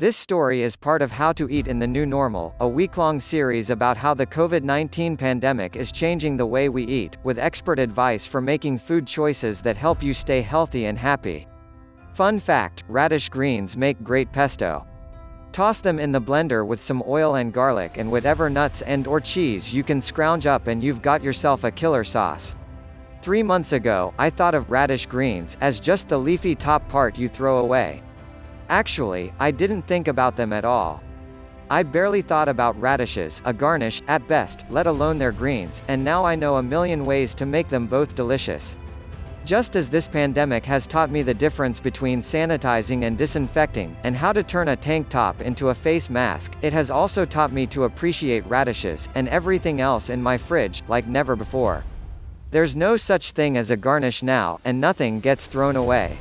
This story is part of How to Eat in the New Normal, a week-long series about how the COVID-19 pandemic is changing the way we eat, with expert advice for making food choices that help you stay healthy and happy. Fun fact: radish greens make great pesto. Toss them in the blender with some oil and garlic and whatever nuts and/or cheese you can scrounge up and you've got yourself a killer sauce. 3 months ago, I thought of radish greens as just the leafy top part you throw away. Actually, I didn't think about them at all. I barely thought about radishes, a garnish, at best, let alone their greens, and now I know a million ways to make them both delicious. Just as this pandemic has taught me the difference between sanitizing and disinfecting, and how to turn a tank top into a face mask, it has also taught me to appreciate radishes, and everything else in my fridge, like never before. There's no such thing as a garnish now, and nothing gets thrown away.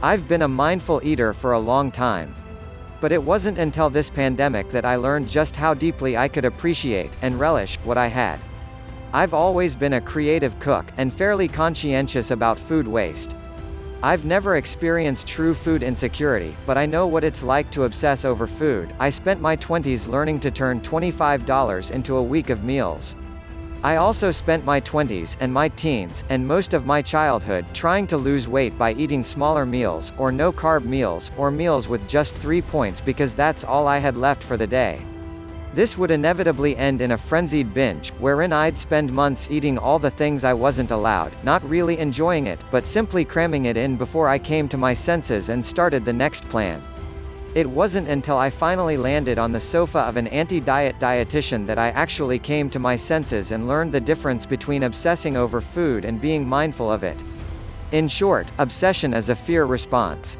I've been a mindful eater for a long time. But it wasn't until this pandemic that I learned just how deeply I could appreciate, and relish, what I had. I've always been a creative cook, and fairly conscientious about food waste. I've never experienced true food insecurity, but I know what it's like to obsess over food. I spent my 20s learning to turn $25 into a week of meals. I also spent my 20s, and my teens, and most of my childhood trying to lose weight by eating smaller meals, or no-carb meals, or meals with just 3 points because that's all I had left for the day. This would inevitably end in a frenzied binge, wherein I'd spend months eating all the things I wasn't allowed, not really enjoying it, but simply cramming it in before I came to my senses and started the next plan. It wasn't until I finally landed on the sofa of an anti-diet dietitian that I actually came to my senses and learned the difference between obsessing over food and being mindful of it. In short, obsession is a fear response.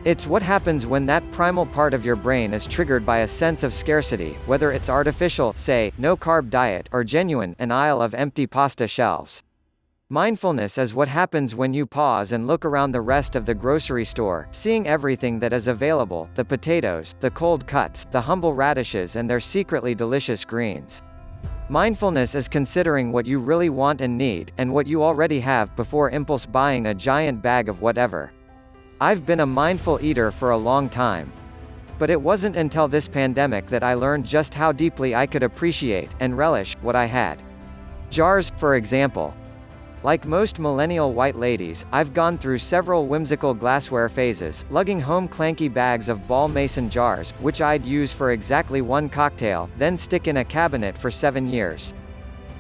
It's what happens when that primal part of your brain is triggered by a sense of scarcity, whether it's artificial, say, no-carb diet, or genuine, an aisle of empty pasta shelves. Mindfulness is what happens when you pause and look around the rest of the grocery store, seeing everything that is available, the potatoes, the cold cuts, the humble radishes and their secretly delicious greens. Mindfulness is considering what you really want and need, and what you already have, before impulse buying a giant bag of whatever. I've been a mindful eater for a long time. But it wasn't until this pandemic that I learned just how deeply I could appreciate, and relish, what I had. Jars, for example. Like most millennial white ladies, I've gone through several whimsical glassware phases, lugging home clanky bags of Ball Mason jars, which I'd use for exactly one cocktail, then stick in a cabinet for 7 years.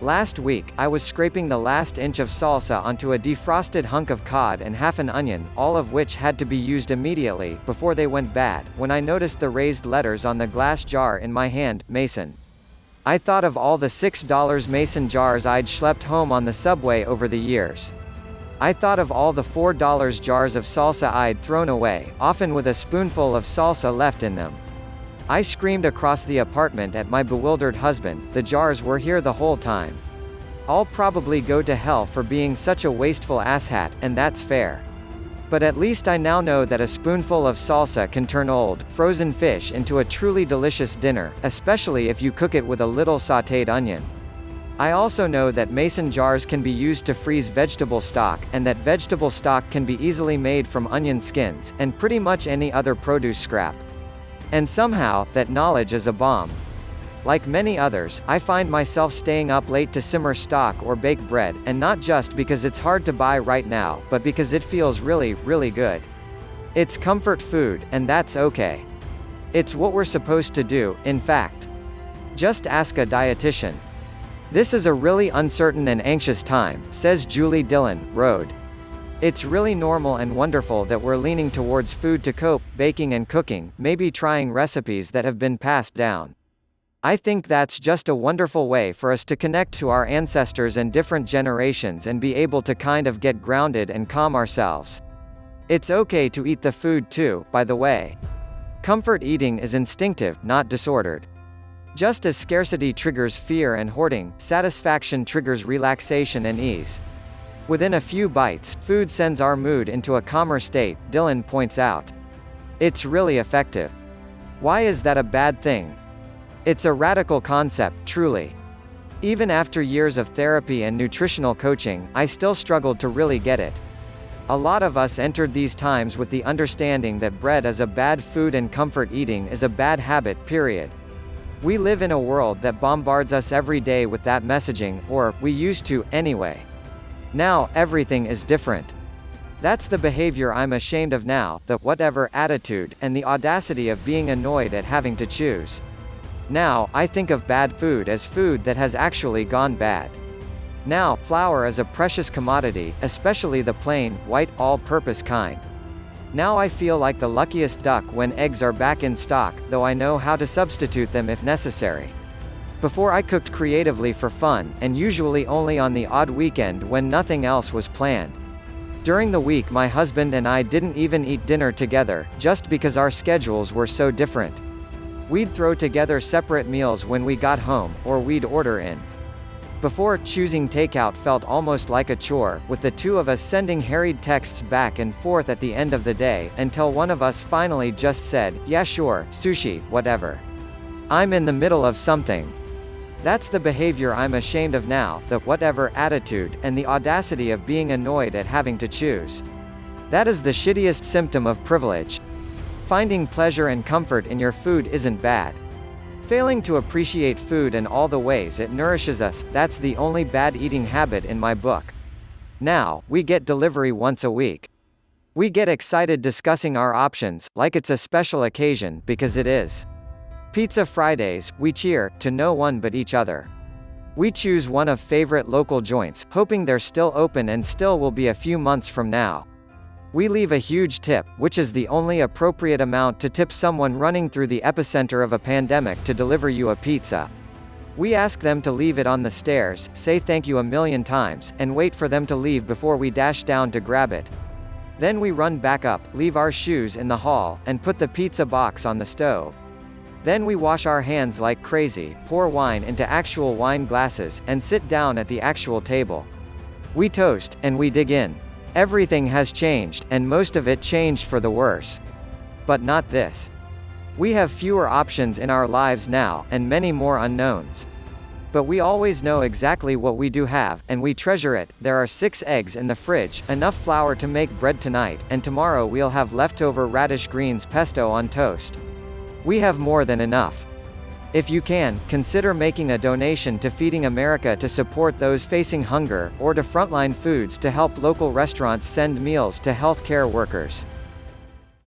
Last week, I was scraping the last inch of salsa onto a defrosted hunk of cod and half an onion, all of which had to be used immediately, before they went bad, when I noticed the raised letters on the glass jar in my hand, Mason. I thought of all the $6 Mason jars I'd schlepped home on the subway over the years. I thought of all the $4 jars of salsa I'd thrown away, often with a spoonful of salsa left in them. I screamed across the apartment at my bewildered husband, "The jars were here the whole time. I'll probably go to hell for being such a wasteful asshat, and that's fair. But at least I now know that a spoonful of salsa can turn old, frozen fish into a truly delicious dinner, especially if you cook it with a little sautéed onion. I also know that Mason jars can be used to freeze vegetable stock, and that vegetable stock can be easily made from onion skins, and pretty much any other produce scrap. And somehow, that knowledge is a bomb. Like many others, I find myself staying up late to simmer stock or bake bread, and not just because it's hard to buy right now, but because it feels really, really good. It's comfort food, and that's okay. It's what we're supposed to do, in fact. Just ask a dietitian. This is a really uncertain and anxious time, says Julie Dillon, Rhode. It's really normal and wonderful that we're leaning towards food to cope, baking and cooking, maybe trying recipes that have been passed down. I think that's just a wonderful way for us to connect to our ancestors and different generations and be able to kind of get grounded and calm ourselves. It's okay to eat the food too, by the way. Comfort eating is instinctive, not disordered. Just as scarcity triggers fear and hoarding, satisfaction triggers relaxation and ease. Within a few bites, food sends our mood into a calmer state, Dillon points out. It's really effective. Why is that a bad thing? It's a radical concept, truly. Even after years of therapy and nutritional coaching, I still struggled to really get it. A lot of us entered these times with the understanding that bread is a bad food and comfort eating is a bad habit, period. We live in a world that bombards us every day with that messaging, or, we used to, anyway. Now, everything is different. That's the behavior I'm ashamed of now, the whatever attitude, and the audacity of being annoyed at having to choose. Now, I think of bad food as food that has actually gone bad. Now, flour is a precious commodity, especially the plain, white, all-purpose kind. Now I feel like the luckiest duck when eggs are back in stock, though I know how to substitute them if necessary. Before I cooked creatively for fun, and usually only on the odd weekend when nothing else was planned. During the week my husband and I didn't even eat dinner together, just because our schedules were so different. We'd throw together separate meals when we got home, or we'd order in. Before, choosing takeout felt almost like a chore, with the two of us sending harried texts back and forth at the end of the day, until one of us finally just said, "Yeah sure, sushi, whatever. I'm in the middle of something." That's the behavior I'm ashamed of now, the whatever attitude, and the audacity of being annoyed at having to choose. That is the shittiest symptom of privilege. Finding pleasure and comfort in your food isn't bad. Failing to appreciate food and all the ways it nourishes us, that's the only bad eating habit in my book. Now, we get delivery once a week. We get excited discussing our options, like it's a special occasion, because it is. Pizza Fridays, we cheer, to no one but each other. We choose one of favorite local joints, hoping they're still open and still will be a few months from now. We leave a huge tip, which is the only appropriate amount to tip someone running through the epicenter of a pandemic to deliver you a pizza. We ask them to leave it on the stairs, say thank you a million times, and wait for them to leave before we dash down to grab it. Then we run back up, leave our shoes in the hall, and put the pizza box on the stove. Then we wash our hands like crazy, pour wine into actual wine glasses, and sit down at the actual table. We toast, and we dig in. Everything has changed, and most of it changed for the worse. But not this. We have fewer options in our lives now, and many more unknowns. But we always know exactly what we do have, and we treasure it. There are 6 eggs in the fridge, enough flour to make bread tonight, and tomorrow we'll have leftover radish greens pesto on toast. We have more than enough. If you can, consider making a donation to Feeding America to support those facing hunger, or to Frontline Foods to help local restaurants send meals to healthcare workers.